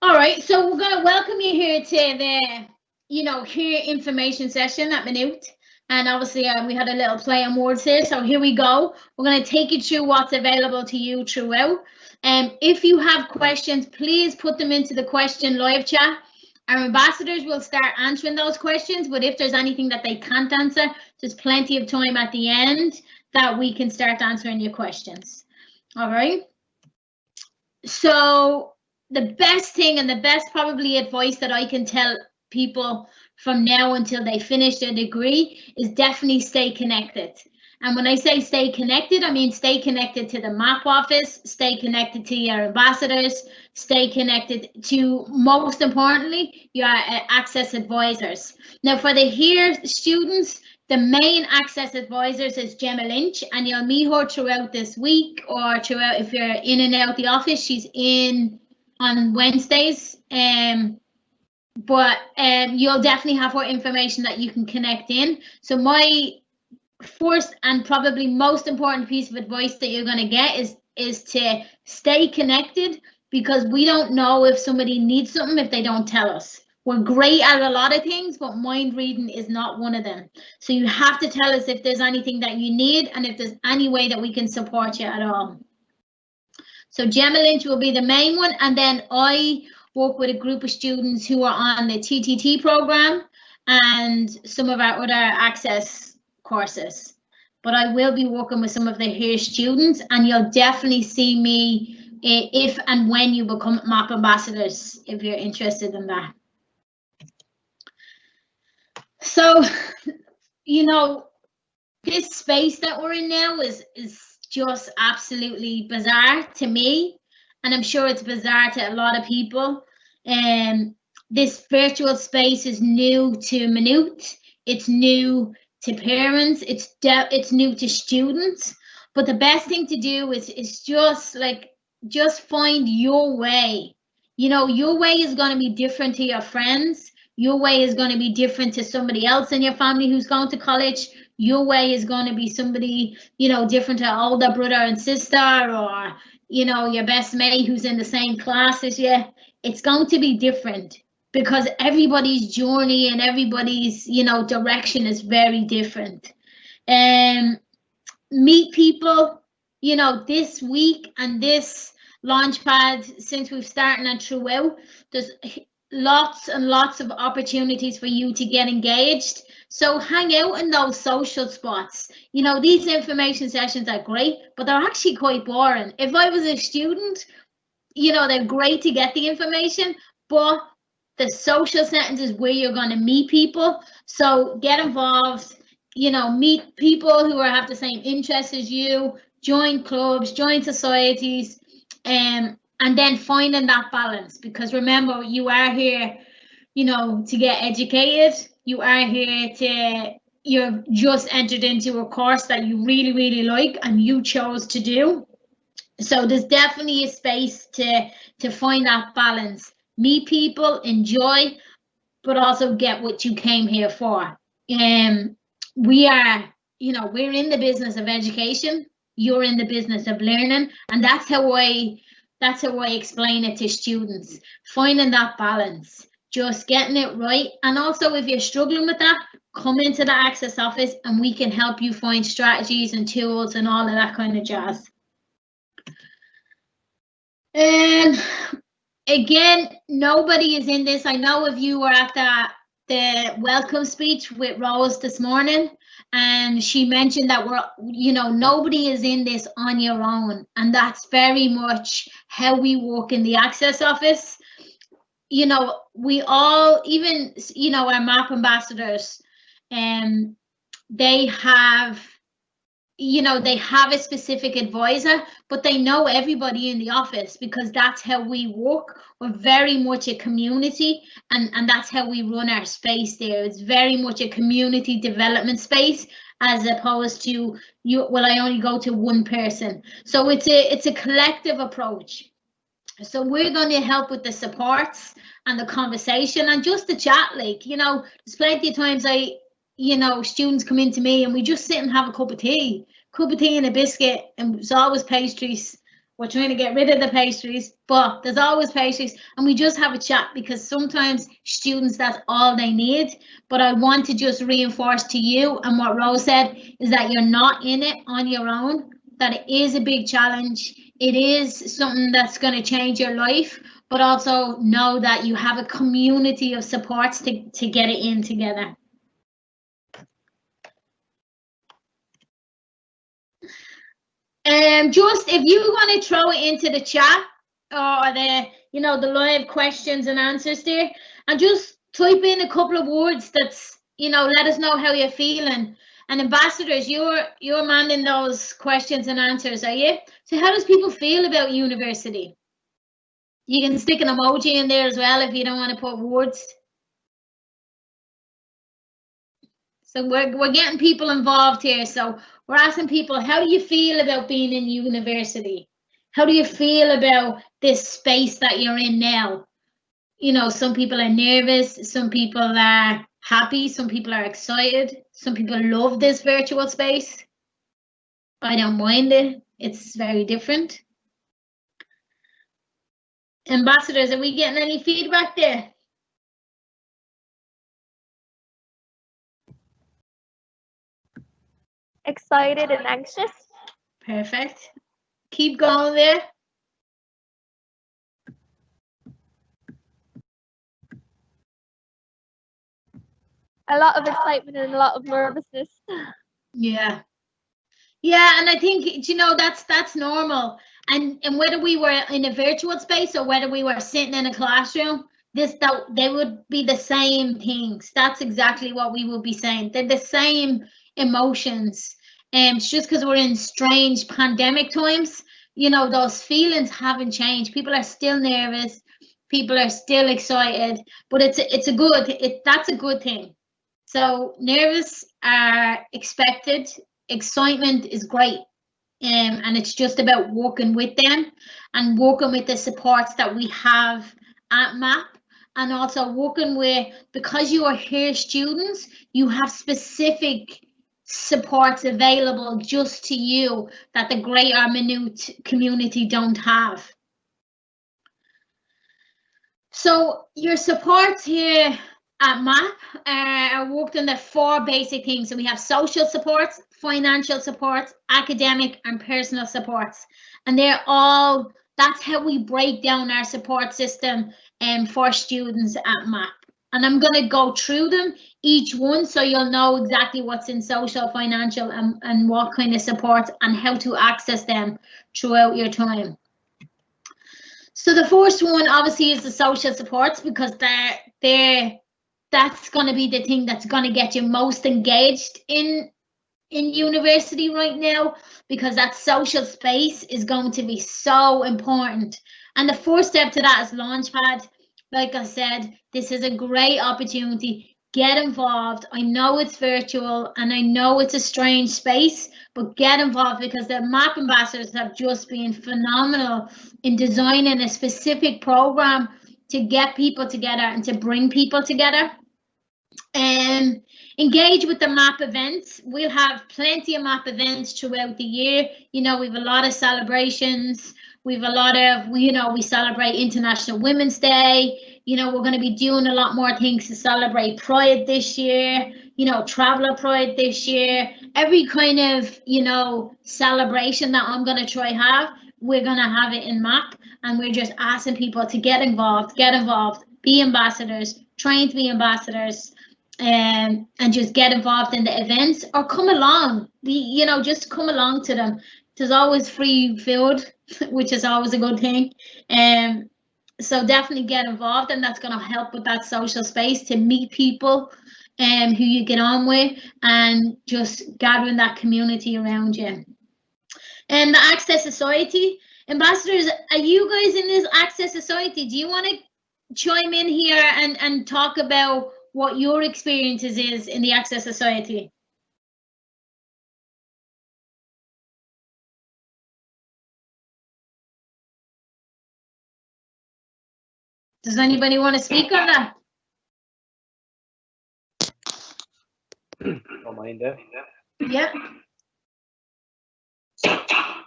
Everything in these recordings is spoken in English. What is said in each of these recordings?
All right, so we're going to welcome you here to the, here information session at Maynooth. And obviously, we had a little play on words here. So here we go. We're going to take you through what's available to you throughout. If you have questions, please put them into the question live chat. Our ambassadors will start answering those questions. But if there's anything that they can't answer, there's plenty of time at the end that we can start answering your questions. All right. So the best thing and the best probably advice that I can tell people from now until they finish their degree is definitely stay connected. And when I say stay connected, I mean stay connected to the MAP office, stay connected to your ambassadors, stay connected to, most importantly, your access advisors. Now for the here students, the main access advisors is Gemma Lynch, and you'll meet her throughout this week or throughout, if you're in and out the office, she's in on Wednesdays. But you'll definitely have her information that you can connect in. So my first and probably most important piece of advice that you're going to get is to stay connected, because we don't know if somebody needs something if they don't tell us. We're great at a lot of things, but mind reading is not one of them. So you have to tell us if there's anything that you need and if there's any way that we can support you at all. So Gemma Lynch will be the main one, and then I work with a group of students who are on the TTT program and some of our other access courses. But I will be working with some of the here students, and you'll definitely see me if and when you become MAP ambassadors, if you're interested in that. So, this space that we're in now is just absolutely bizarre to me, and I'm sure it's bizarre to a lot of people. This virtual space is new to Maynooth. It's new to parents. It's new to students. But the best thing to do is just find your way. Your way is going to be different to your friends. Your way is going to be different to somebody else in your family who's going to college. Your way is going to be somebody, different to older brother and sister, or, your best mate who's in the same class as you. It's going to be different because everybody's journey and everybody's, direction is very different. Meet people, this week and this Launchpad, since we've started and throughout, there's lots and lots of opportunities for you to get engaged. So hang out in those social spots. These information sessions are great, but they're actually quite boring. If I was a student, they're great to get the information, but the social settings is where you're going to meet people. So get involved, meet people who have the same interests as you, join clubs, join societies, and then finding that balance, because remember, you are here, to get educated. You are here you've just entered into a course that you really, really like and you chose to do. So there's definitely a space to find that balance. Meet people, enjoy, but also get what you came here for. We are, we're in the business of education. You're in the business of learning, and that's how I explain it to students. Finding that balance, just getting it right. And also, if you're struggling with that, come into the access office and we can help you find strategies and tools and all of that kind of jazz. And again, nobody is in this. I know if you were at the welcome speech with Rose this morning, and she mentioned that nobody is in this on your own, and that's very much how we work in the access office. We all, even our MAP ambassadors, they have a specific advisor, but they know everybody in the office because that's how we work. We're very much a community, and that's how we run our space there. It's very much a community development space, as opposed to I only go to one person. So it's a collective approach. So we're going to help with the supports and the conversation and just the chat. There's plenty of times students come into me and we just sit and have a cup of tea and a biscuit, and it's always pastries we're trying to get rid of the pastries, but there's always pastries, and we just have a chat, because sometimes students, that's all they need. But I want to just reinforce to you, and what Rose said, is that you're not in it on your own, that it is a big challenge. It is something that's going to change your life, but also know that you have a community of supports to get it in together. Just if you want to throw it into the chat, or the live questions and answers there, and just type in a couple of words that's, let us know how you're feeling. And ambassadors, you're manning those questions and answers, are you? So how does people feel about university? You can stick an emoji in there as well if you don't want to put words. So we're getting people involved here. So we're asking people, how do you feel about being in university? How do you feel about this space that you're in now? Some people are nervous, some people are happy, some people are excited, some people love this virtual space. I don't mind it. It's very different. Ambassadors, are we getting any feedback there? Excited and anxious. Perfect. Keep going there. A lot of excitement and a lot of nervousness. Yeah, and I think that's normal. And whether we were in a virtual space or whether we were sitting in a classroom, they would be the same things. That's exactly what we would be saying. They're the same emotions. It's just because we're in strange pandemic times, those feelings haven't changed. People are still nervous. People are still excited, but that's a good thing. So nervous are expected. Excitement is great. And it's just about working with them and working with the supports that we have at MAP, and also working with, because you are here students, you have specific supports available just to you that the greater Maynooth community don't have. So your supports here at MAP are worked on the 4 basic things. So we have social supports, financial supports, academic and personal supports. And that's how we break down our support system for students at MAP. And I'm going to go through them, each one, so you'll know exactly what's in social, financial, and what kind of support and how to access them throughout your time. So the first one obviously is the social supports, because that's going to be the thing that's going to get you most engaged in university right now, because that social space is going to be so important. And the first step to that is Launchpad. Like I said, this is a great opportunity. Get involved. I know it's virtual and I know it's a strange space, but get involved, because the MAP ambassadors have just been phenomenal in designing a specific program to get people together and to bring people together. And engage with the MAP events. We'll have plenty of MAP events throughout the year. We have a lot of celebrations. We have a lot of, we celebrate International Women's Day. We're going to be doing a lot more things to celebrate Pride this year, Traveller Pride this year. Every kind of, celebration that I'm going to try have, we're going to have it in MAP. And we're just asking people to get involved, be ambassadors, train to be ambassadors. And just get involved in the events, or come along, just come along to them. There's always free food, which is always a good thing. So definitely get involved, and that's going to help with that social space, to meet people who you get on with, and just gathering that community around you. And the Access Society ambassadors, are you guys in this Access Society? Do you want to chime in here and talk about what your experiences is in the Access Society? Does anybody want to speak on that? Don't mind it. Yeah.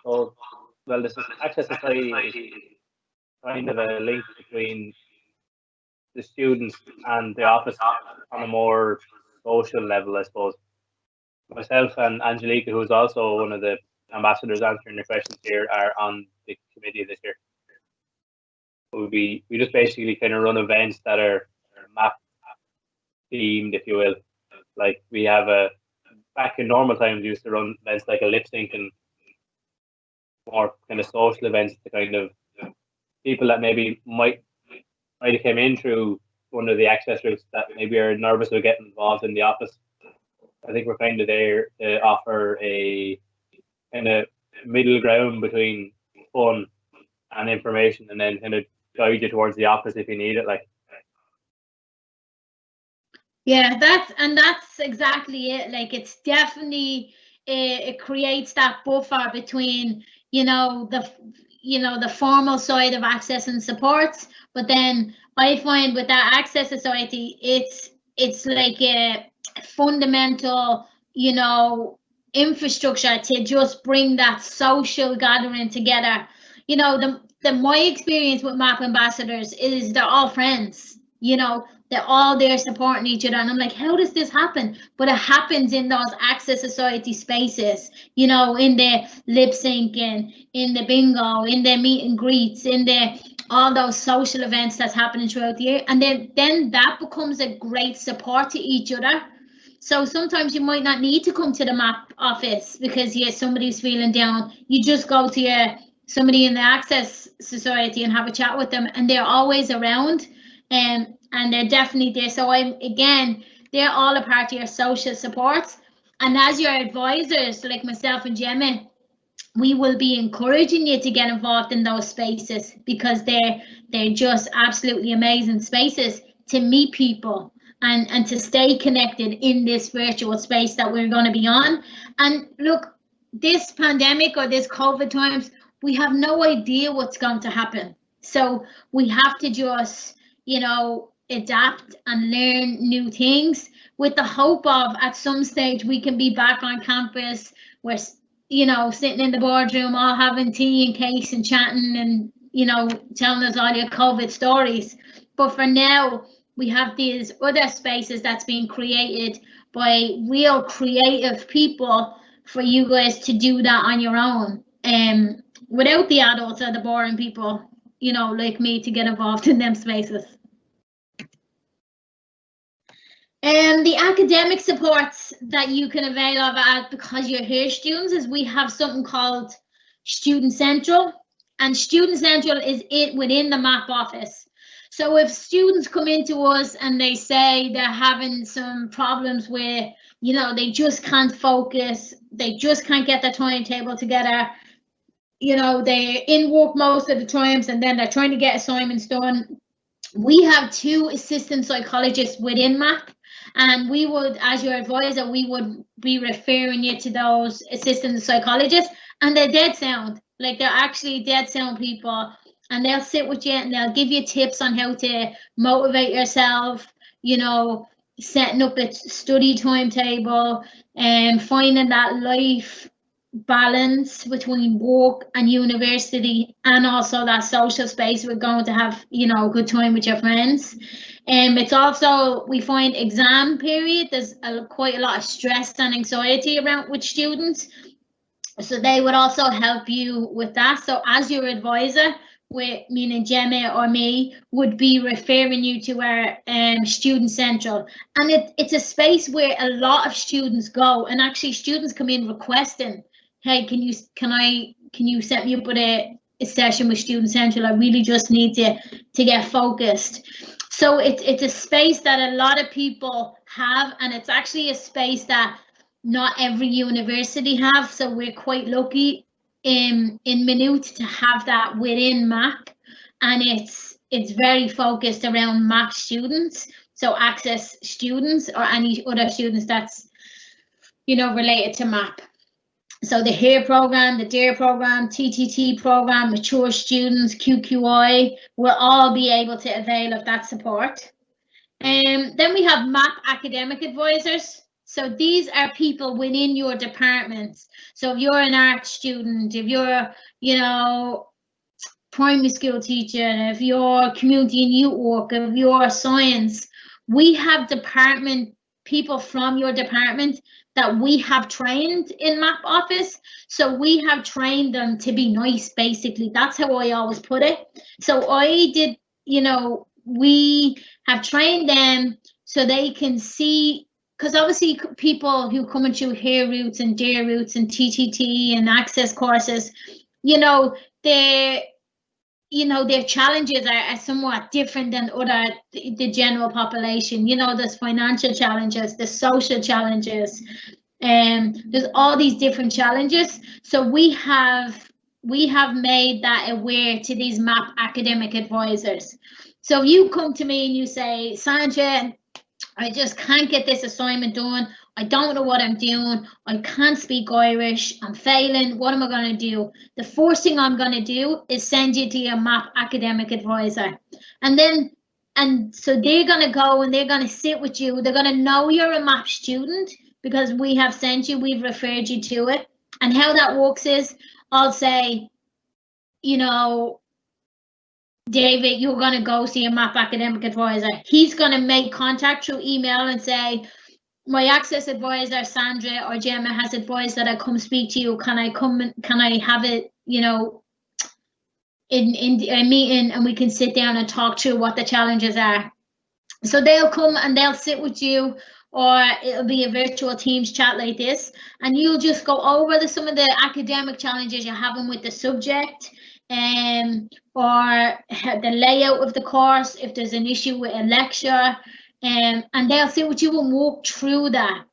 So well, this Access Society is kind of a link between the students and the office on a more social level, I suppose. Myself and Angelica, who's also one of the ambassadors answering the questions here, are on the committee this year. We just basically kind of run events that are map themed, if you will. Like we have back in normal times, we used to run events like a lip sync and more kind of social events to kind of people that maybe might have came in through one of the access routes that maybe are nervous of getting involved in the office. I think we're kind of there to offer a kind of middle ground between fun and information, and then kind of guide you towards the office if you need it. Like, yeah, that's exactly it. Like, it's definitely it creates that buffer between the formal side of access and supports, but then I find with that Access Society, it's like a fundamental infrastructure to just bring that social gathering together. My experience with MAP ambassadors is they're all friends. They're all there supporting each other, and I'm like, how does this happen? But it happens in those Access Society spaces, in the lip syncing, in the bingo, in the meet and greets, in the all those social events that's happening throughout the year, and then that becomes a great support to each other. So sometimes you might not need to come to the MAP office because somebody's feeling down. You just go to somebody in the Access Society and have a chat with them, and they're always around, and they're definitely there. So they're all a part of your social supports, and as your advisors, like myself and Gemma, we will be encouraging you to get involved in those spaces because they're just absolutely amazing spaces to meet people and to stay connected in this virtual space that we're going to be on. And look, this pandemic or this COVID times, we have no idea what's going to happen. So we have to just, adapt and learn new things with the hope of at some stage we can be back on campus. We're sitting in the boardroom, all having tea and cakes and chatting and, telling us all your COVID stories. But for now, we have these other spaces that's being created by real creative people for you guys to do that on your own. Without the adults or the boring people, like me, to get involved in them spaces. The academic supports that you can avail of because you're here students is we have something called Student Central, and Student Central is it within the MAP office. So if students come into us and they say they're having some problems where, they just can't focus, they just can't get their timetable together, they're in work most of the times and then they're trying to get assignments done, we have 2 assistant psychologists within MAP. And we would, as your advisor, we would be referring you to those assistant psychologists, and they're dead sound. Like, they're actually dead sound people, and they'll sit with you and they'll give you tips on how to motivate yourself, setting up a study timetable and finding that life balance between work and university, and also that social space we're going to have, a good time with your friends. It's also, we find exam period, there's quite a lot of stress and anxiety around with students. So they would also help you with that. So as your advisor, meaning Gemma or me, would be referring you to our Student Central. And it's a space where a lot of students go, and actually students come in requesting, hey, can you set me up with a session with Student Central? I really just need to get focused. So it's a space that a lot of people have, and it's actually a space that not every university have. So we're quite lucky in Maynooth to have that within MAP, and it's very focused around MAP students, so access students or any other students that's related to MAP. So the HERE program, the DARE program, TTT program, mature students, QQI will all be able to avail of that support. Then we have MAP academic advisors. So these are people within your departments. So if you're an art student, if you're, you know, primary school teacher, if you're community and youth work, if you're science, we have department people from your department that we have trained in MAP office. So we have trained them to be nice, basically. That's how I always put it. So I did, you know, we have trained them so they can see, because obviously people who come into Here Roots and Dear Roots and TTT and Access courses, you know, their challenges are somewhat different than the general population. You know, there's financial challenges, there's social challenges, and there's all these different challenges. So we have made that aware to these MAP academic advisors. So if you come to me and you say, Sandra, I just can't get this assignment done. I don't know what I'm doing. I can't speak Irish. I'm failing. What am I going to do? The first thing I'm going to do is send you to your MAP academic advisor. And so they're going to go and they're going to sit with you. They're going to know you're a MAP student because we have sent you, we've referred you to it. And how that works is I'll say, you know, David, you're going to go see a MAP academic advisor. He's going to make contact through email and say, my access advisor, Sandra or Gemma, has advised that I come speak to you. Can I come? Can I have it, you know, in a meeting, and we can sit down and talk through what the challenges are. So they'll come and they'll sit with you, or it'll be a virtual Teams chat like this, and you'll just go over some of the academic challenges you're having with the subject, or the layout of the course, if there's an issue with a lecture, and they'll sit with you and walk through that.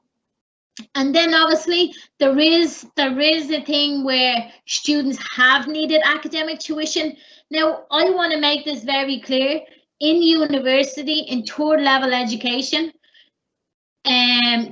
And then obviously there is a thing where students have needed academic tuition. Now, I want to make this very clear. In university, in third level education,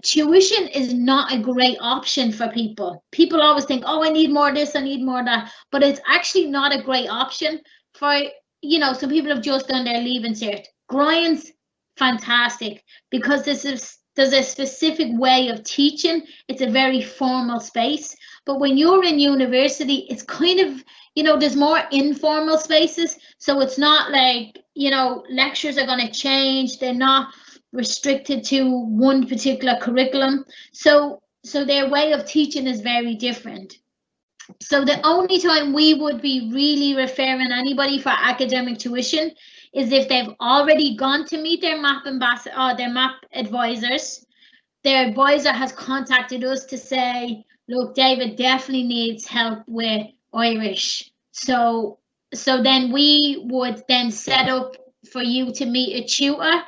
tuition is not a great option for people. People always think, oh, I need more of this, I need more of that, but it's actually not a great option for, you know, some people have just done their Leaving Cert. Grian's fantastic because there's a specific way of teaching. It's a very formal space. But when you're in university, it's kind of, you know, there's more informal spaces. So it's not like, you know, lectures are going to change. They're not restricted to one particular curriculum. So their way of teaching is very different. So the only time we would be really referring anybody for academic tuition is if they've already gone to meet their MAP ambassador or their MAP advisors. Their advisor has contacted us to say, look, David definitely needs help with Irish. So then we would then set up for you to meet a tutor,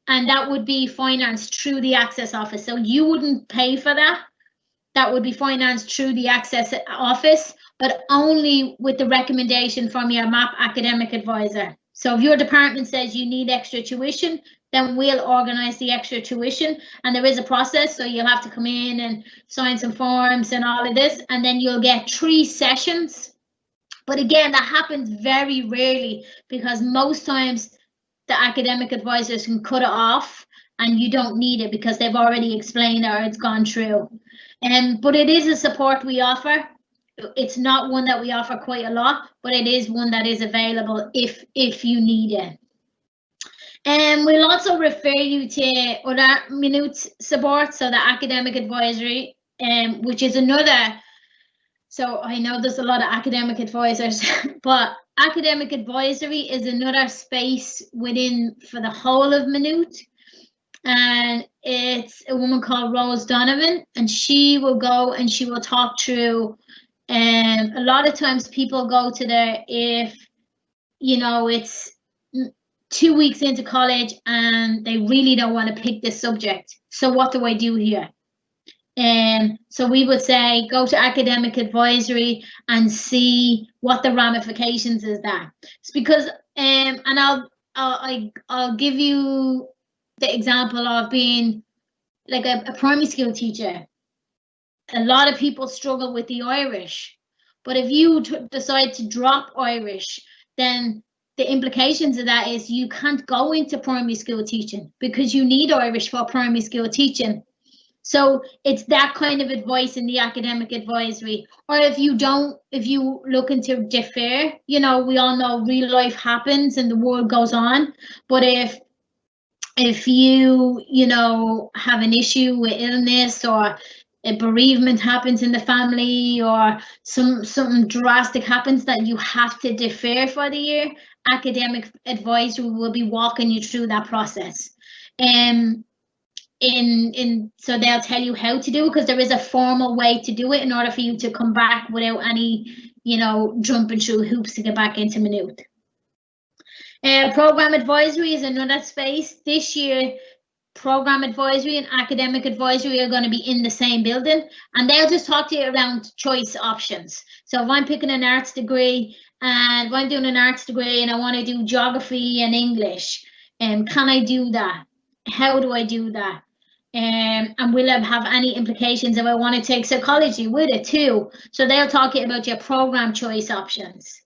and that would be financed through the Access office. So you wouldn't pay for that. That would be financed through the Access office, but only with the recommendation from your MAP academic advisor. So if your department says you need extra tuition, then we'll organise the extra tuition, and there is a process. So you'll have to come in and sign some forms and all of this, and then you'll get 3 sessions. But again, that happens very rarely because most times the academic advisors can cut it off and you don't need it because they've already explained or it's gone through. But it is a support we offer. It's not one that we offer quite a lot, but it is one that is available if you need it. And we'll also refer you to other Maynooth support, so the academic advisory, which is another. So I know there's a lot of academic advisors, but academic advisory is another space within for the whole of Maynooth. And it's a woman called Rose Donovan, and she will go and she will talk through. A lot of times people go to there if, you know, it's 2 weeks into college and they really don't want to pick this subject. So what do I do here? So we would say go to academic advisory and see what the ramifications is there. It's because and I'll give you the example of being like a primary school teacher. A lot of people struggle with the Irish, but if you decide to drop Irish, then the implications of that is you can't go into primary school teaching because you need Irish for primary school teaching. So it's that kind of advice in the academic advisory. Or if you looking to defer, you know, we all know real life happens and the world goes on. But if you know, have an issue with illness, or a bereavement happens in the family, or something drastic happens that you have to defer for the year, academic advisory will be walking you through that process. So they'll tell you how to do it, because there is a formal way to do it in order for you to come back without any, you know, jumping through hoops to get back into Maynooth. Program advisory is another space. This year, program advisory and academic advisory are going to be in the same building, and they'll just talk to you around choice options. So if I'm picking an arts degree, and if I'm doing an arts degree and I want to do geography and English, can I do that? How do I do that? And will it have any implications if I want to take psychology with it too? So they'll talk to you about your program choice options.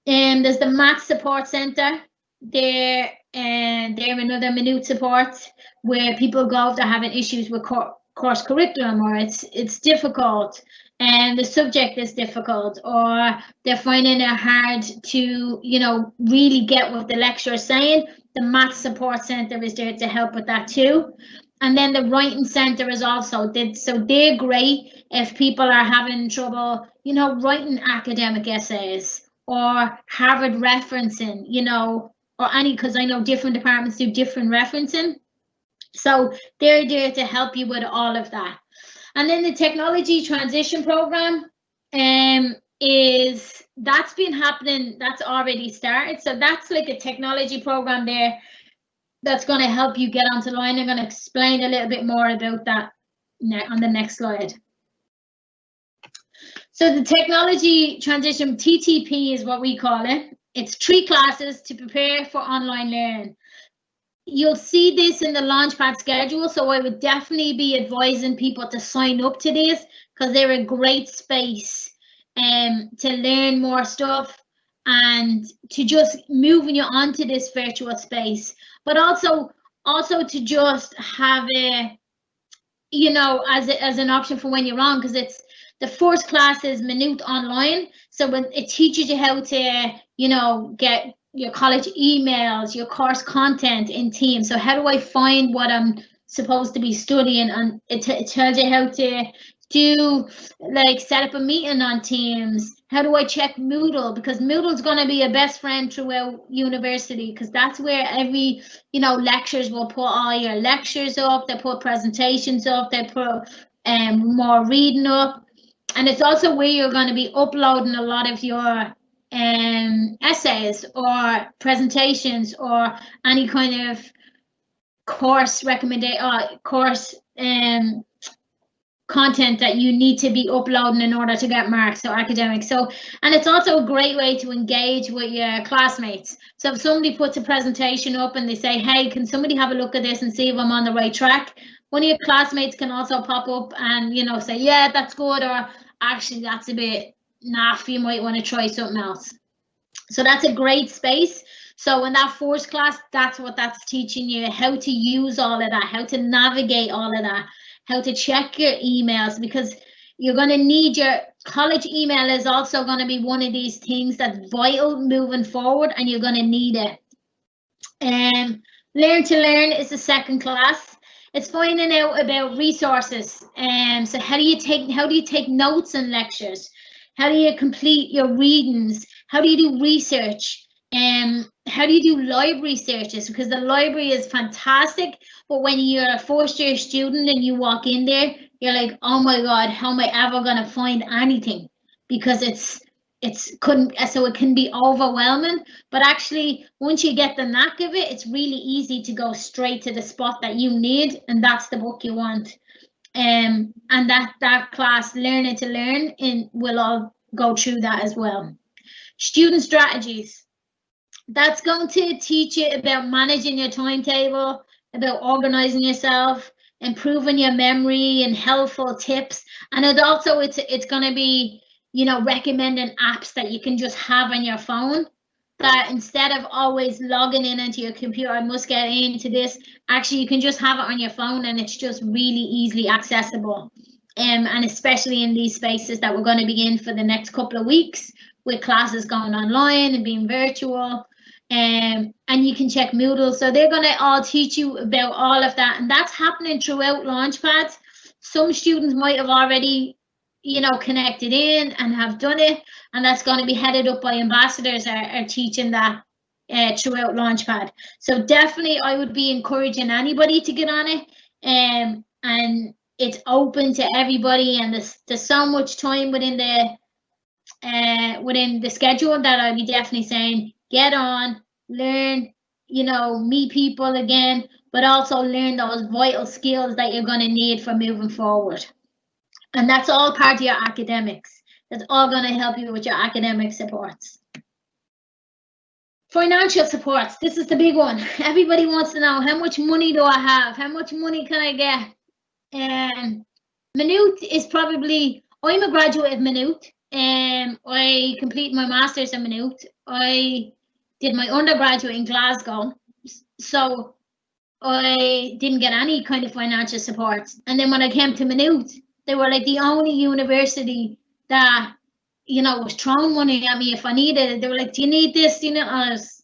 There's the Maths Support Centre. They're another Maynooth support, where people go if they're having issues with course curriculum, or it's difficult and the subject is difficult, or they're finding it hard to, you know, really get what the lecturer is saying. The Maths Support Centre is there to help with that too. And then the Writing Centre is also so they're great if people are having trouble, you know, writing academic essays or Harvard referencing, you know, or any, because I know different departments do different referencing. So they're there to help you with all of that. And then the Technology Transition Programme that's been happening, that's already started. So that's like a technology programme there that's going to help you get onto line. I'm going to explain a little bit more about that on the next slide. So the Technology Transition, TTP is what we call it. It's 3 classes to prepare for online learning. You'll see this in the Launchpad schedule, so I would definitely be advising people to sign up to this, because they're a great space to learn more stuff and to just moving you onto this virtual space, but also to just have a, you know, as an option for when you're on, because it's the first class is Maynooth Online, so when it teaches you how to, you know, get your college emails, your course content in Teams. So how do I find what I'm supposed to be studying? And it tells you how to do, like, set up a meeting on Teams. How do I check Moodle? Because Moodle's going to be a best friend throughout university, because that's where every, you know, lectures will put all your lectures up, they put presentations up, they put more reading up. And it's also where you're going to be uploading a lot of your essays or presentations or any kind of course content that you need to be uploading in order to get marks, so academic. So, and it's also a great way to engage with your classmates. So if somebody puts a presentation up and they say, hey, can somebody have a look at this and see if I'm on the right track? One of your classmates can also pop up and, you know, say, yeah, that's good, or actually that's a bit naff, you might want to try something else. So that's a great space. So in that first class, that's what that's teaching you, how to use all of that, how to navigate all of that, how to check your emails, because you're going to need your college email is also going to be one of these things that's vital moving forward, and you're going to need it. Learn to Learn is the second class. It's finding out about resources. So how do you take notes in lectures? How do you complete your readings? How do you do research? How do you do library searches? Because the library is fantastic, but when you're a first year student and you walk in there, you're like, oh my God, how am I ever gonna find anything? Because it can be overwhelming. But actually, once you get the knack of it, it's really easy to go straight to the spot that you need, and that's the book you want. And that class, Learning to Learn, will all go through that as well. Student strategies. That's going to teach you about managing your timetable, about organizing yourself, improving your memory, and helpful tips. And it's going to be, you know, recommending apps that you can just have on your phone that instead of always logging in into your computer, I must get into this, actually you can just have it on your phone and it's just really easily accessible. And especially in these spaces that we're going to be in for the next couple of weeks, with classes going online and being virtual. And you can check Moodle. So they're going to all teach you about all of that. And that's happening throughout Launchpad. Some students might have already, you know, connected in and have done it. And that's going to be headed up by ambassadors are teaching that throughout Launchpad. So definitely I would be encouraging anybody to get on it. And it's open to everybody, and there's so much time within the schedule that I'd be definitely saying get on, learn, you know, meet people again, but also learn those vital skills that you're going to need for moving forward. And that's all part of your academics. That's all going to help you with your academic supports. Financial supports, this is the big one. Everybody wants to know, how much money do I have? How much money can I get? Maynooth is probably, I'm a graduate of Maynooth. I completed my master's in Maynooth. I did my undergraduate in Glasgow. So I didn't get any kind of financial support. And then when I came to Maynooth, they were like the only university that, you know, was throwing money at me if I needed it. They were like, do you need this? You know, I was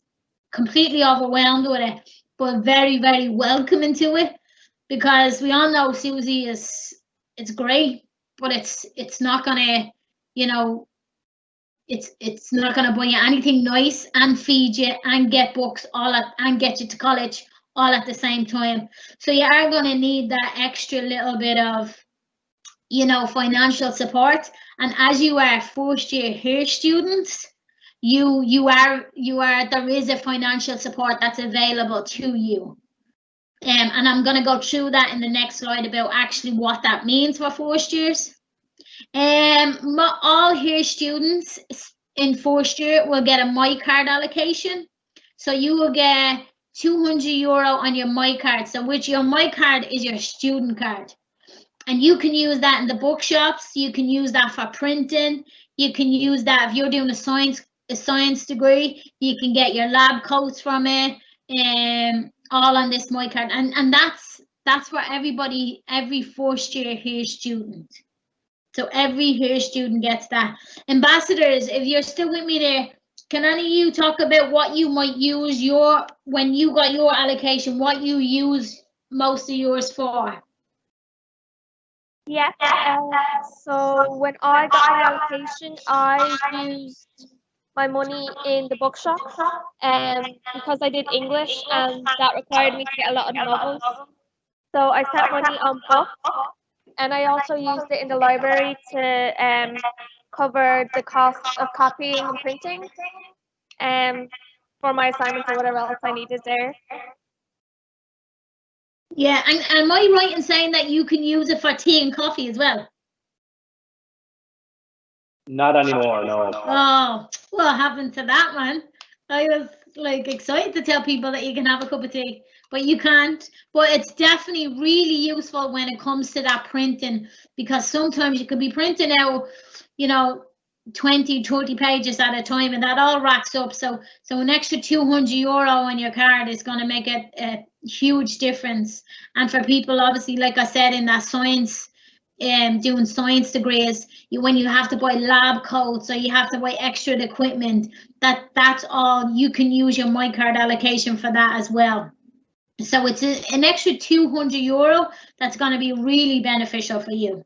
completely overwhelmed with it, but very, very welcoming to it, because we all know Susie it's great, but it's not gonna, you know, it's not gonna buy you anything nice and feed you and get books and get you to college all at the same time. So you are gonna need that extra little bit of, you know, financial support. And as you are first year here students, there is a financial support that's available to you. And I'm going to go through that in the next slide about actually what that means for first years. All here students in first year will get a MyCard allocation. So you will get €200 on your MyCard. So which your MyCard is your student card. And you can use that in the bookshops. You can use that for printing. You can use that if you're doing a science degree. You can get your lab coats from it. All on this MyCard, and that's for everybody, every first year here student. So every here student gets that. Ambassadors, if you're still with me there, can any of you talk about what you might use when you got your allocation, what you use most of yours for? Yeah, so when I got my allocation, I used my money in the bookshop, because I did English and that required me to get a lot of novels. So I spent money on books, and I also used it in the library to cover the cost of copying and printing, for my assignments or whatever else I needed there. Yeah, and am I right in saying that you can use it for tea and coffee as well? Not anymore, no. Oh, what happened to that, man? I was like excited to tell people that you can have a cup of tea, but you can't. But it's definitely really useful when it comes to that printing, because sometimes you could be printing out, you know, 20, 30 pages at a time, and that all racks up. So an extra €200 on your card is going to make a huge difference. And for people, obviously, like I said, in that science, doing science degrees, when you have to buy lab coats or you have to buy extra equipment, that's all. You can use your MyCard allocation for that as well. So it's an extra €200 that's going to be really beneficial for you.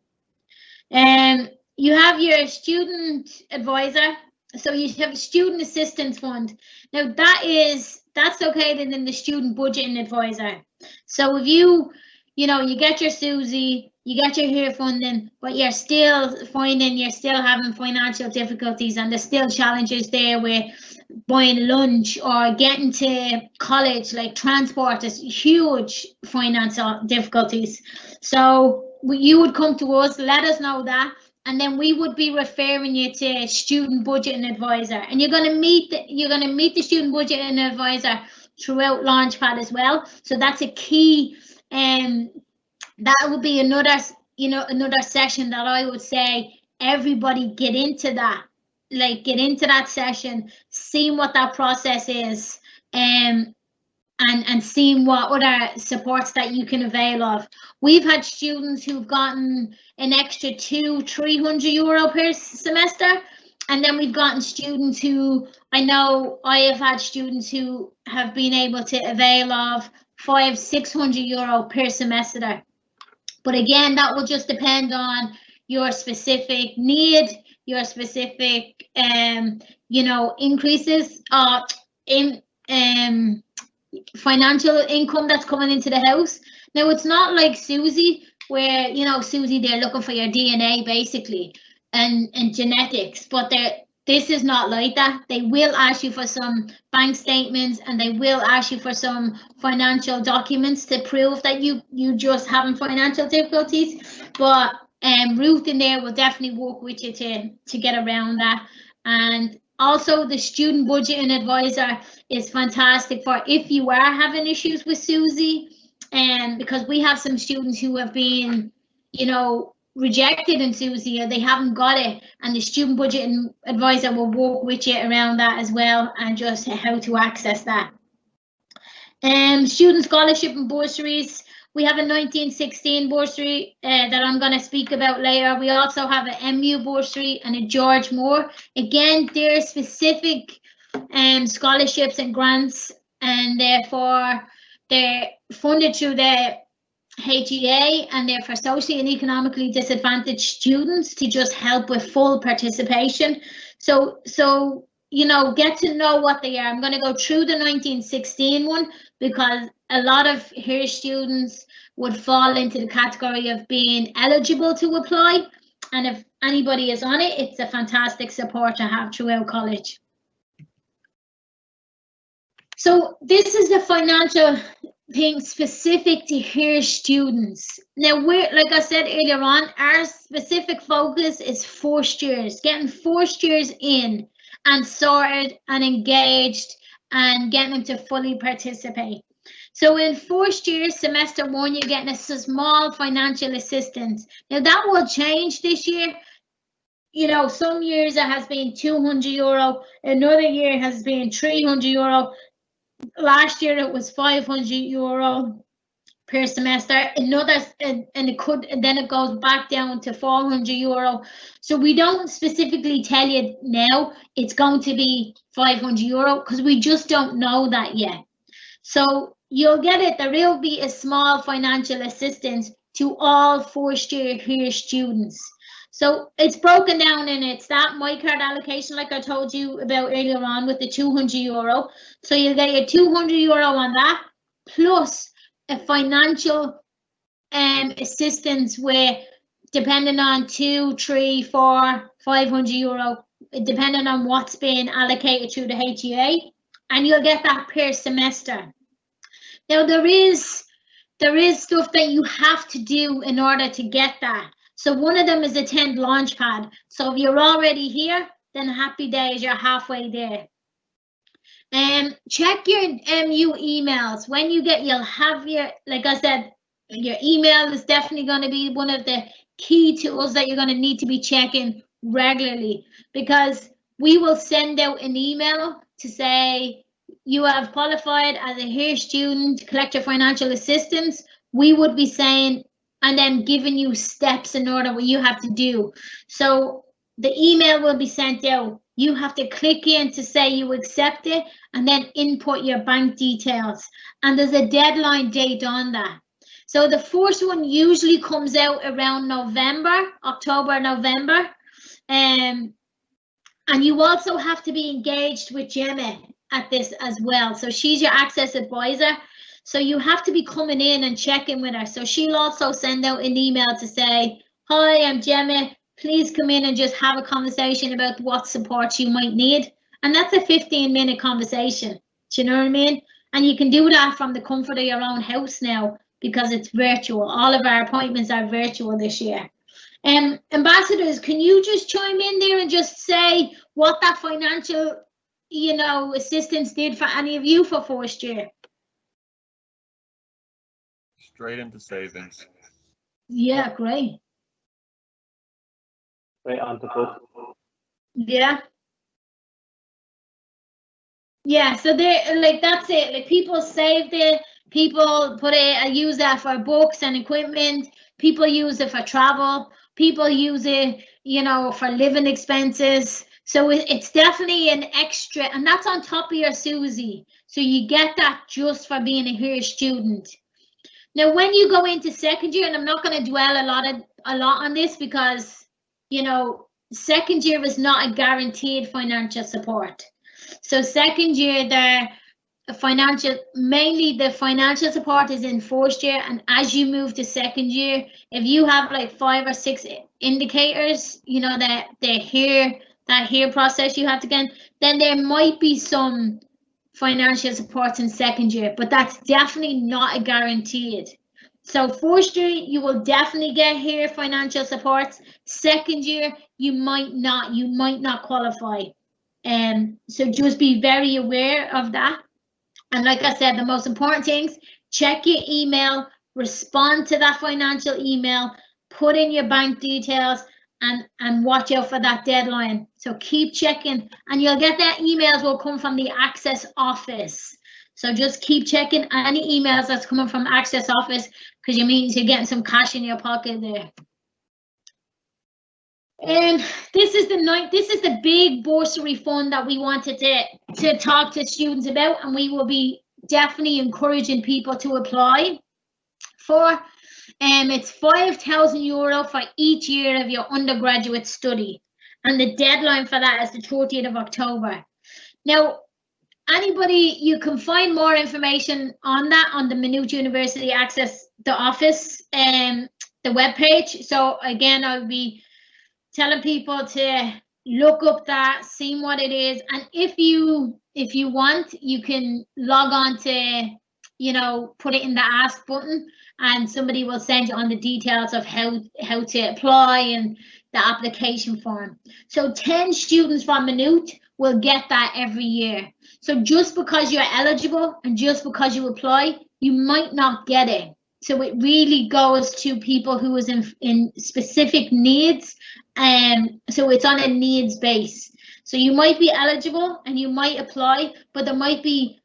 You have your student advisor, so you have a student assistance fund. Now that's located in the student budgeting advisor. So if you get your Susie, you get your hair funding, but you're still having financial difficulties, and there's still challenges there with buying lunch or getting to college, like transport is huge financial difficulties. So you would come to us, let us know that, and then we would be referring you to a student budgeting advisor. And you're going to meet the student budgeting advisor throughout Launchpad as well. So that's a key. That would be another session that I would say everybody get into that. like get into that session, seeing what that process is, and seeing what other supports that you can avail of. We've had students who've gotten an extra €200-300 per semester, and then we've gotten students who, I know I have had students who have been able to avail of €500-600 per semester. But again, that will just depend on your specific need, your specific increases in financial income that's coming into the house. Now, it's not like Susie, where Susie, they're looking for your DNA basically and genetics, but this is not like that. They will ask you for some bank statements, and they will ask you for some financial documents to prove that you just having financial difficulties. But Ruth in there will definitely work with you to get around that. And also, the student budgeting advisor is fantastic for if you are having issues with Susie, and because we have some students who have been, rejected in Susie, or they haven't got it, and the student budgeting advisor will work with you around that as well, and just how to access that. Student scholarship and bursaries. We have a 1916 bursary that I'm going to speak about later. We also have an MU bursary and a George Moore. Again, they're specific scholarships and grants, and therefore they're funded through the HEA, and they're for socially and economically disadvantaged students to just help with full participation. So get to know what they are. I'm going to go through the 1916 one, because a lot of her students would fall into the category of being eligible to apply, and if anybody is on it, it's a fantastic support to have throughout college. So this is the financial thing specific to her students. Now, like I said earlier on, our specific focus is first years, getting first years in and sorted and engaged and getting them to fully participate. So in first year, semester 1, you're getting a small financial assistance. Now that will change this year. Some years it has been €200, another year has been €300. Last year it was €500 per semester. And then it goes back down to €400. So we don't specifically tell you now it's going to be €500, because we just don't know that yet. So you'll get it. There will be a small financial assistance to all first year here students. So it's broken down, and it's that MyCard allocation, like I told you about earlier on, with the €200. So you'll get your €200 on that, plus a financial assistance where, depending on €200, €300, €400, €500, depending on what's being allocated through the HEA, and you'll get that per semester. Now there is stuff that you have to do in order to get that. So one of them is attend Launchpad. So if you're already here, then happy days, you're halfway there. Check your MU emails. When you get, you'll have like I said, your email is definitely going to be one of the key tools that you're going to need to be checking regularly, because we will send out an email to say you have qualified as a HEAR student to collect your financial assistance. We would be saying, and then giving you steps in order what you have to do. So the email will be sent out. You have to click in to say you accept it, and then input your bank details. And there's a deadline date on that. So the first one usually comes out around October, November. And you also have to be engaged with Gemma at this as well. So she's your access advisor. So you have to be coming in and checking with her. So she'll also send out an email to say, hi, I'm Gemma. Please come in and just have a conversation about what support you might need. And that's a 15-minute conversation. Do you know what I mean? And you can do that from the comfort of your own house now, because it's virtual. All of our appointments are virtual this year. Ambassadors, can you just chime in there and just say what that financial, assistance did for any of you for first year? Straight into savings. Yeah, great. Right on to book. Yeah, Yeah, so they're like, that's it. Like, people saved it, people put it, use that for books and equipment, people use it for travel, people use it, you know, for living expenses. So it's definitely an extra, and that's on top of your Susie. So you get that just for being a here student. Now, when you go into second year, and I'm not going to dwell a lot on this, because, you know, second year is not a guaranteed financial support. So second year, mainly the financial support is in first year, and as you move to second year, if you have like 5 or 6 indicators, you know, that here process you have to get, then there might be some financial supports in second year, but that's definitely not a guaranteed. So first year, you will definitely get here financial supports. Second year, you might not qualify. So just be very aware of that. And like I said, the most important things, check your email, respond to that financial email, put in your bank details, and watch out for that deadline. So keep checking, and you'll get that emails will come from the Access office. So just keep checking any emails that's coming from Access office, because it means you're getting some cash in your pocket there. And this is the big bursary fund that we wanted to talk to students about, and we will be definitely encouraging people to apply for. It's €5,000 for each year of your undergraduate study, and the deadline for that is the 30th of October. Now, anybody, you can find more information on that on the Maynooth University Access, the office, the webpage. So again, I'll be telling people to look up that, see what it is, and if you want, you can log on to, you know, put it in the ask button, and somebody will send you on the details of how to apply and the application form. So 10 students from Maynooth will get that every year. So just because you're eligible and just because you apply, you might not get it. So it really goes to people who is in specific needs, and so it's on a needs base. So you might be eligible and you might apply, but there might be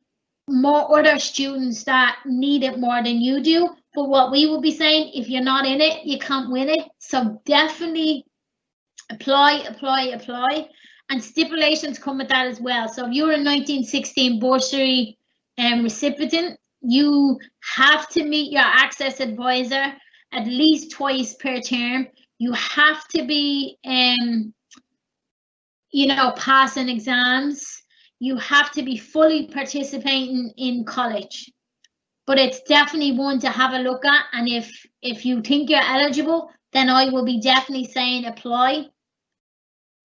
more other students that need it more than you do. But what we will be saying, if you're not in it, you can't win it. So definitely apply, and stipulations come with that as well. So if you're a 1916 bursary recipient, you have to meet your access advisor at least twice per term. You have to be, you know, passing exams. You have to be fully participating in college. But it's definitely one to have a look at, and if you think you're eligible, then I will be definitely saying apply.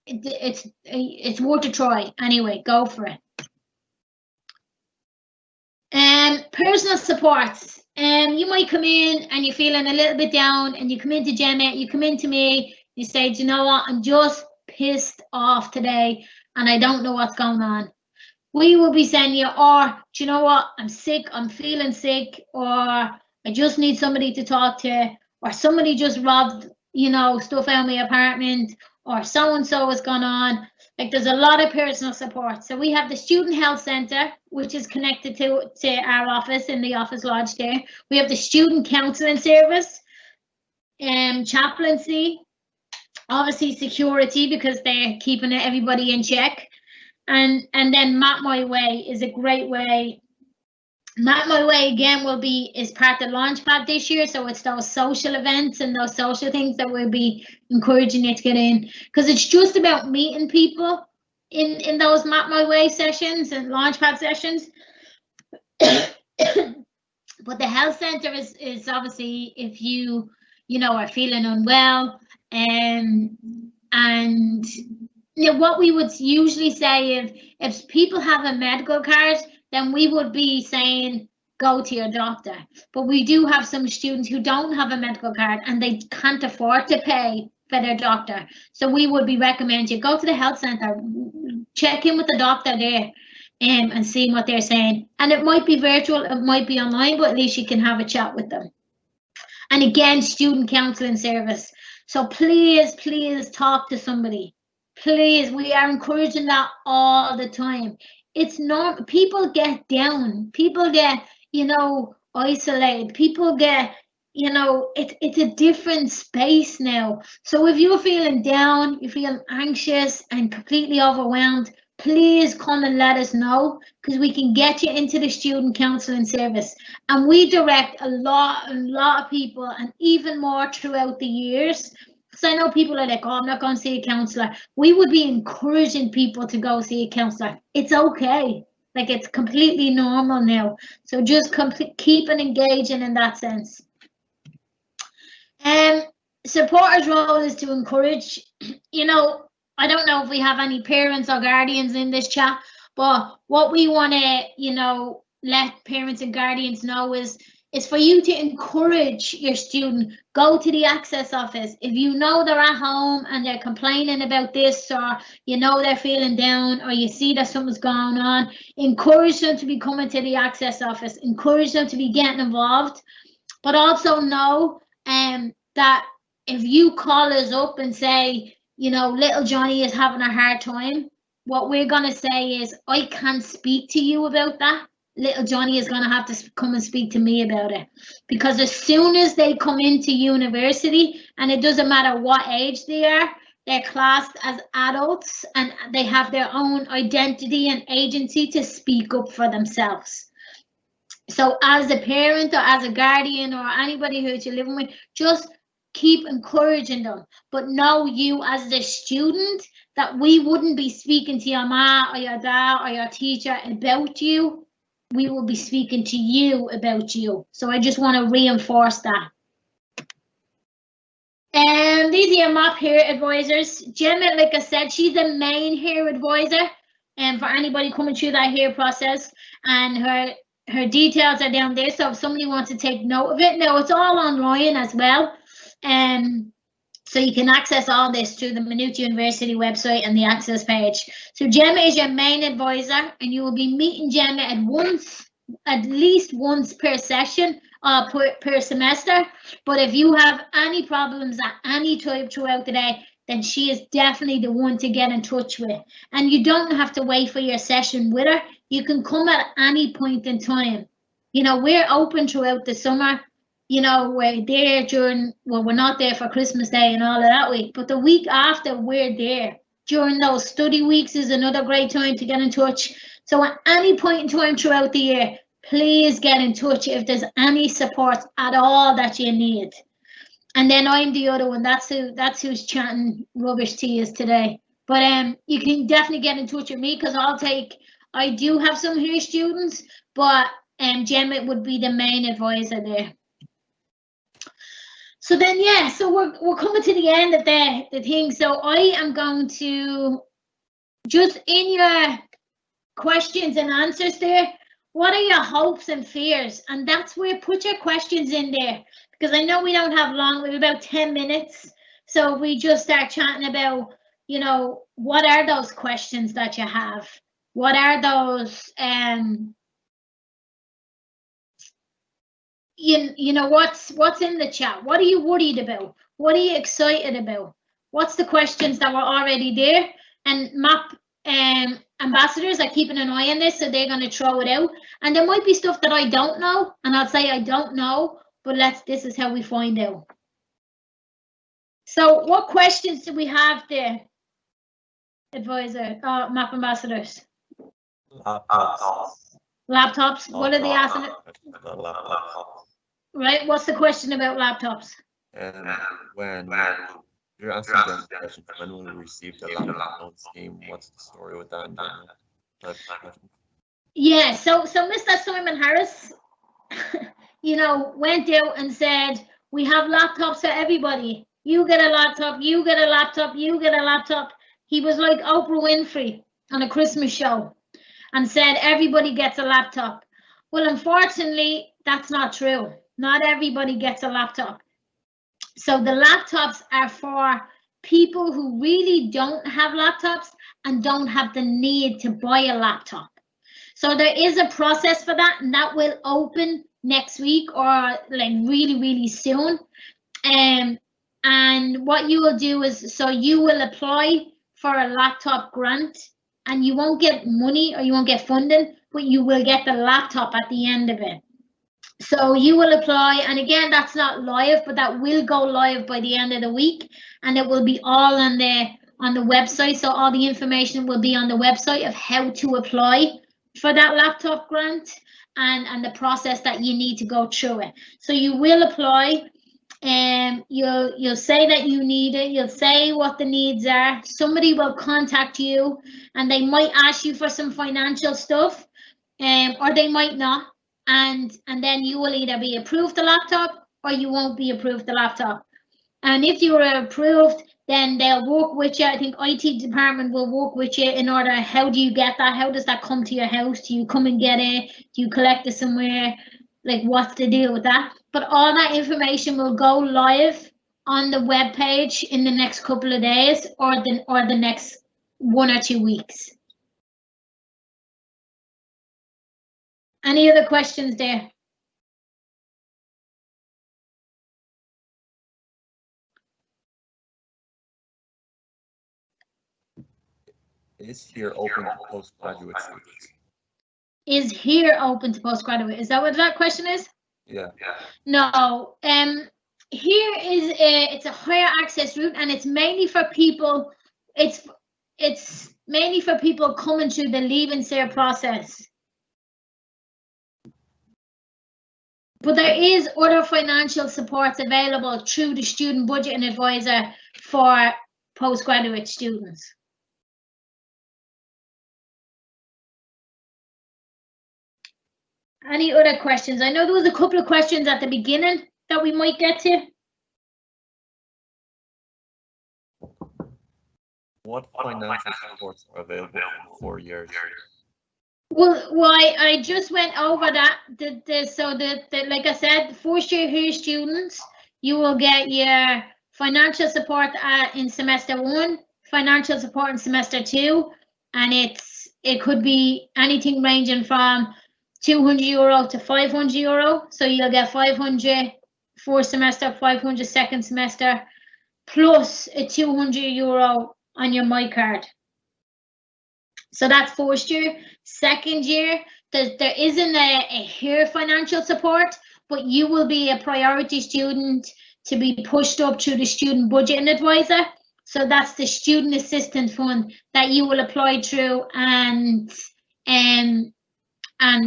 It's worth a try. Anyway, go for it. Personal supports. You might come in and you're feeling a little bit down, and you come into Gemma, you come into me, you say, do you know what, I'm just pissed off today and I don't know what's going on. We will be saying you, or do you know what, I'm sick, I'm feeling sick, or I just need somebody to talk to, or somebody just robbed, you know, stuff out of my apartment, or so and so has gone on. Like, there's a lot of personal support. So we have the Student Health Centre, which is connected to our office in the office lodge there. We have the Student Counselling Service, chaplaincy, obviously security, because they're keeping everybody in check. And then Map My Way is a great way. Map My Way again is part of Launchpad this year, so it's those social events and those social things that we'll be encouraging you to get in, because it's just about meeting people in those Map My Way sessions and Launchpad sessions. But the health centre is obviously if you know, are feeling unwell, and you know, what we would usually say, if people have a medical card, then we would be saying go to your doctor. But we do have some students who don't have a medical card and they can't afford to pay for their doctor. So we would be recommending you go to the health centre, check in with the doctor there, and see what they're saying. And it might be virtual, it might be online, but at least you can have a chat with them. And again, Student Counselling Service. So please talk to somebody. Please, we are encouraging that all the time. it's normal. People get down. People get, isolated. People get, it's a different space now. So if you're feeling down, you're feeling anxious and completely overwhelmed, please come and let us know, because we can get you into the student counselling service. And we direct a lot of people, and even more throughout the years. So I know people are like, oh, I'm not going to see a counsellor. We would be encouraging people to go see a counsellor. It's okay. Like, it's completely normal now. So just keep on engaging in that sense. Supporters' role is to encourage. I don't know if we have any parents or guardians in this chat, but what we want to, let parents and guardians know is for you to encourage your student. Go to the access office. If you know they're at home and they're complaining about this, or they're feeling down, or you see that something's going on, encourage them to be coming to the access office. Encourage them to be getting involved. But also know that if you call us up and say, little Johnny is having a hard time, what we're going to say is, I can't speak to you about that. Little Johnny is going to have to come and speak to me about it. Because as soon as they come into university, and it doesn't matter what age they are, they're classed as adults and they have their own identity and agency to speak up for themselves. So as a parent or as a guardian or anybody who you're living with, just keep encouraging them. But know you as the student that we wouldn't be speaking to your mom or your dad or your teacher about you. We will be speaking to you about you. So I just want to reinforce that. And these are your MAP Hair advisors. Gemma, like I said, she's the main hair advisor, and for anybody coming through that hair process, and her details are down there. So if somebody wants to take note of it, now it's all online as well. So you can access all this through the Maynooth University website and the access page. So Gemma is your main advisor, and you will be meeting Gemma at least once per session, per semester. But if you have any problems at any time throughout the day, then she is definitely the one to get in touch with. And you don't have to wait for your session with her. You can come at any point in time. We're open throughout the summer. We're there we're not there for Christmas Day and all of that week, but the week after we're there. During those study weeks is another great time to get in touch. So at any point in time throughout the year, please get in touch if there's any support at all that you need. And then I'm the other one. That's who's chatting rubbish to you today. But you can definitely get in touch with me, because I do have some hair students, but Gemma would be the main advisor there. So then, yeah, so we're coming to the end of the thing. So I am going to just, in your questions and answers there, what are your hopes and fears? And that's where, put your questions in there, because I know we don't have long. We have about 10 minutes. So if we just start chatting about, what are those questions that you have? What are those, what's in the chat? What are you worried about? What are you excited about? What's the questions that were already there? And MAP ambassadors are keeping an eye on this, so they're going to throw it out. And there might be stuff that I don't know, and I'll say I don't know, but this is how we find out. So what questions do we have there, advisor, MAP ambassadors? Laptops. What are they asking? Right, what's the question about laptops? And when you're answering the question, when will we receive the laptop loan scheme? What's the story with that? Yeah, so Mr. Simon Harris, went out and said, we have laptops for everybody. You get a laptop, you get a laptop, you get a laptop. He was like Oprah Winfrey on a Christmas show and said everybody gets a laptop. Well, unfortunately, that's not true. Not everybody gets a laptop. So the laptops are for people who really don't have laptops and don't have the need to buy a laptop. So there is a process for that, and that will open next week or like really, really soon. And what you will do is, so you will apply for a laptop grant and you won't get money or you won't get funding, but you will get the laptop at the end of it. So you will apply, and again, that's not live, but that will go live by the end of the week, and it will be all on the website. So all the information will be on the website of how to apply for that laptop grant and the process that you need to go through it. So you will apply, and you'll say that you need it. You'll say what the needs are. Somebody will contact you, and they might ask you for some financial stuff, or they might not. And then you will either be approved the laptop or you won't be approved the laptop. And if you are approved, then they'll work with you. I think IT department will work with you in order, how do you get that? How does that come to your house? Do you come and get it? Do you collect it somewhere? Like, what's the deal with that? But all that information will go live on the web page in the next couple of days, or the next 1 or 2 weeks. Any other questions there? Is here open to postgraduate students? Is here open to postgraduate? Is that what that question is? Yeah. No. Here is it's a higher access route, and it's mainly for people. It's mainly for people coming through the Leaving Cert process. But there is other financial supports available through the Student Budgeting Advisor for postgraduate students. Any other questions? I know there was a couple of questions at the beginning that we might get to. What financial supports are available for 4 years? Well, I just went over that. Like I said, the first year here students, you will get your financial support in semester 1, financial support in semester 2, and it could be anything ranging from €200 to €500. So you'll get 500 first semester, 500 second semester, plus a €200 on your My Card. So that's first year. Second year, there isn't a here financial support, but you will be a priority student to be pushed up through the Student Budgeting Advisor. So that's the Student Assistance Fund that you will apply through, and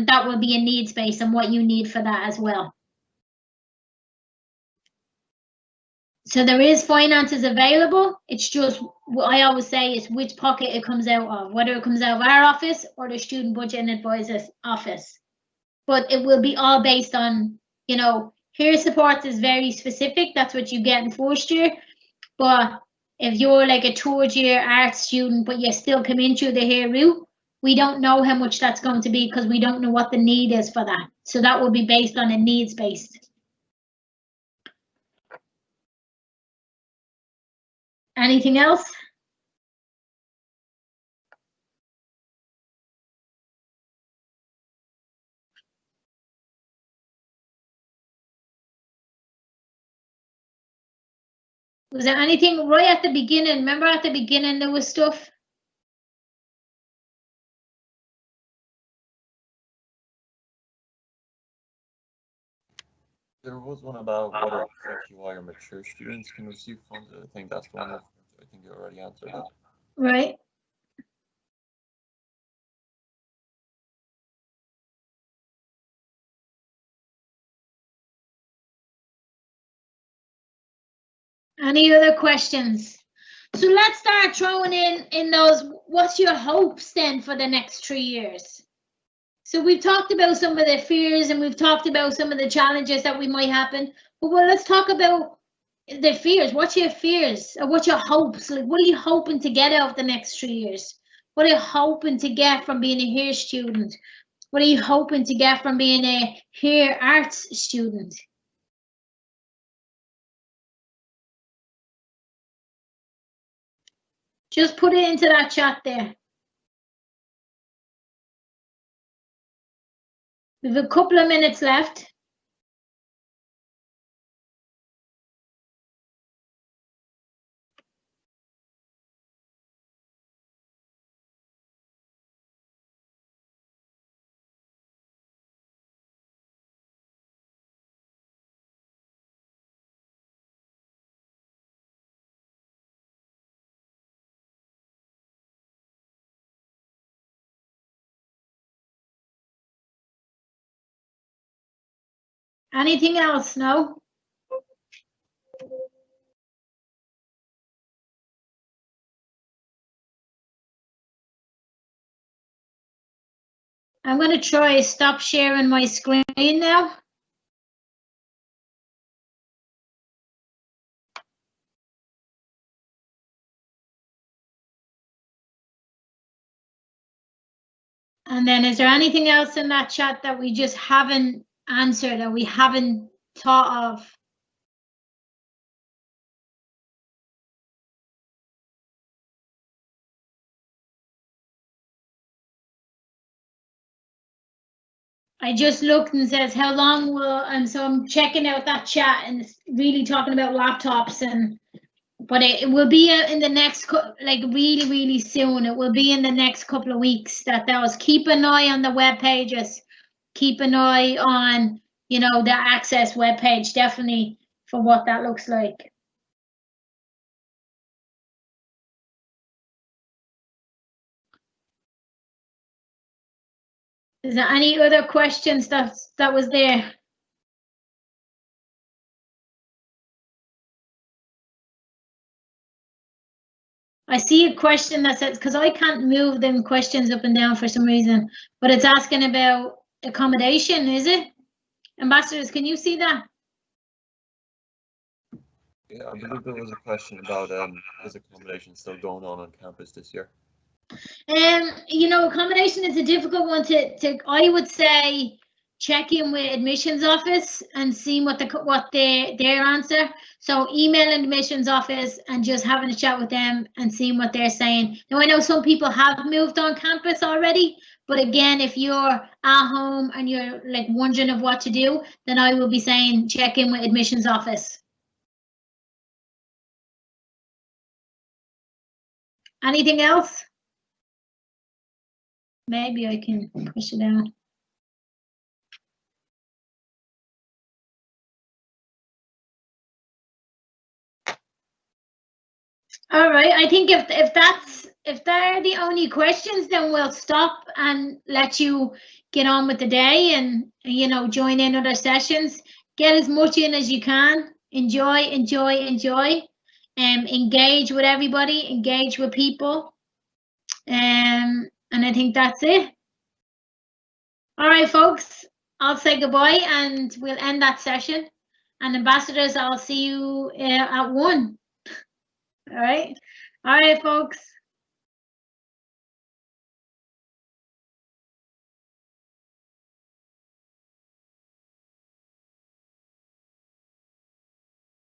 that will be a needs base on what you need for that as well. So there is finances available. It's just, what I always say is which pocket it comes out of, whether it comes out of our office or the Student Budgeting Advisor's office. But it will be all based on, here supports is very specific. That's what you get in first year. But if you're like a third year arts student, but you still come in through the here route, we don't know how much that's going to be because we don't know what the need is for that. So that will be based on a needs based. Anything else? Was there anything right at the beginning? Remember at the beginning there was stuff? There was one about whether QTY or mature students can receive funds. I think that's the one I think you already answered that. Right. Any other questions? So let's start throwing in those, what's your hopes then for the next 3 years? So we've talked about some of the fears and we've talked about some of the challenges that we might happen, but let's talk about the fears. What's your fears? Or what's your hopes? Like, what are you hoping to get out of the next 3 years? What are you hoping to get from being a here student? What are you hoping to get from being a here arts student? Just put it into that chat there. We have a couple of minutes left. Anything else? No? I'm going to try stop sharing my screen now. And then is there anything else in that chat that we just haven't answered, that we haven't thought of? I just looked and says how long will, and so I'm checking out that chat and it's really talking about laptops, and but it will be in the next, like really soon. It will be in the next couple of weeks that those. Keep an eye on the web pages. Keep an eye on, you know, the Access web page, definitely, for what that looks like. Is there any other questions that was there? I see a question that says, because I can't move them questions up and down for some reason, but it's asking about accommodation, is it? Ambassadors, can you see that? Yeah, I believe there was a question about is accommodation still going on campus this year? You know, accommodation is a difficult one to I would say check in with admissions office and see what their answer. So email admissions office and just having a chat with them and seeing what they're saying. Now I know some people have moved on campus already, but again, if you're at home and you're like wondering of what to do, then I will be saying check in with admissions office. Anything else? Maybe I can push it down. All right, I think if they're the only questions, then we'll stop and let you get on with the day and, you know, join in other sessions. Get as much in as you can. Enjoy. Engage with everybody, engage with people. And I think that's it. All right, folks, I'll say goodbye and we'll end that session. And ambassadors, I'll see you at 1. All right, folks.